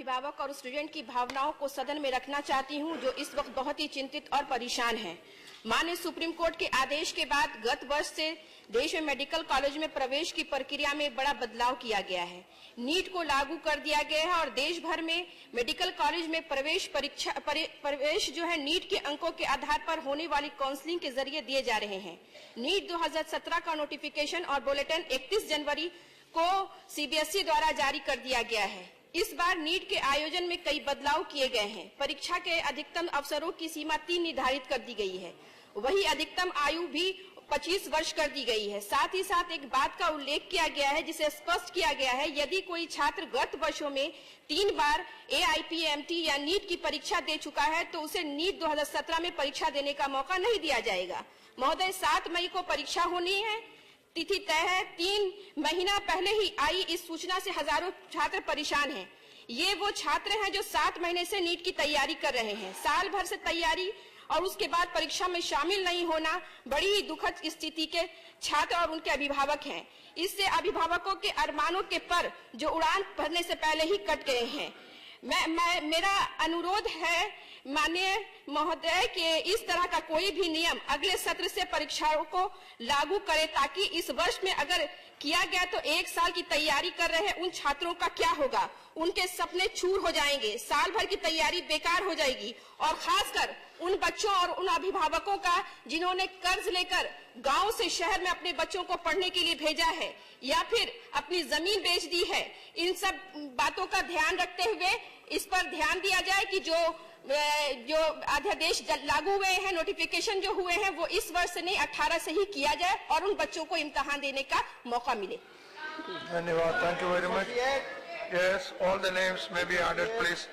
अभिभावक और स्टूडेंट की भावनाओं को सदन में रखना चाहती हूं, जो इस वक्त बहुत ही चिंतित और परेशान हैं। माननीय सुप्रीम कोर्ट के आदेश के बाद गत वर्ष से देश में मेडिकल कॉलेज में प्रवेश की प्रक्रिया में बड़ा बदलाव किया गया है। नीट को लागू कर दिया गया है और देश भर में मेडिकल कॉलेज में प्रवेश जो है नीट के अंकों के आधार पर होने वाली काउंसलिंग के जरिए दिए जा रहे हैं। नीट 2017 का नोटिफिकेशन और बुलेटिन 31 जनवरी को सीबीएसई द्वारा जारी कर दिया गया है। इस बार नीट के आयोजन में कई बदलाव किए गए हैं। परीक्षा के अधिकतम अवसरों की सीमा 3 निर्धारित कर दी गई है। वही अधिकतम आयु भी 25 वर्ष कर दी गई है। साथ ही साथ एक बात का उल्लेख किया गया है, जिसे स्पष्ट किया गया है, यदि कोई छात्र गत वर्षों में 3 बार AIPMT या नीट की परीक्षा दे चुका है तो उसे नीट 2017 में परीक्षा देने का मौका नहीं दिया जाएगा। महोदय, 7 मई को परीक्षा होनी है, तिथि तय है। 3 महीना पहले ही आई इस सूचना से हजारों छात्र परेशान हैं। ये वो छात्र हैं जो 7 महीने से नीट की तैयारी कर रहे हैं। साल भर से तैयारी और उसके बाद परीक्षा में शामिल नहीं होना बड़ी ही दुखद स्थिति के छात्र और उनके अभिभावक हैं। इससे अभिभावकों के अरमानों के पर जो उड़ान भरने से पहले ही कट गए हैं। मेरा अनुरोध है माननीय महोदय कि इस तरह का कोई भी नियम अगले सत्र से परीक्षाओं को लागू करे, ताकि इस वर्ष में अगर किया गया तो 1 साल की तैयारी कर रहे उन छात्रों का क्या होगा। उनके सपने चूर हो जाएंगे, साल भर की तैयारी बेकार हो जाएगी। और खासकर उन बच्चों और उन अभिभावकों का जिन्होंने कर्ज लेकर गांव से शहर में अपने बच्चों को पढ़ने के लिए भेजा है या फिर अपनी जमीन बेच दी है। इन सब बातों का ध्यान रखते हुए इस पर ध्यान दिया जाए कि जो अध्यादेश लागू हुए हैं, नोटिफिकेशन जो हुए हैं, वो इस वर्ष से नहीं 18 से ही किया जाए और उन बच्चों को इम्तिहान देने का मौका मिले। धन्यवाद। Thank you very much. Yes, all the names may be added, please.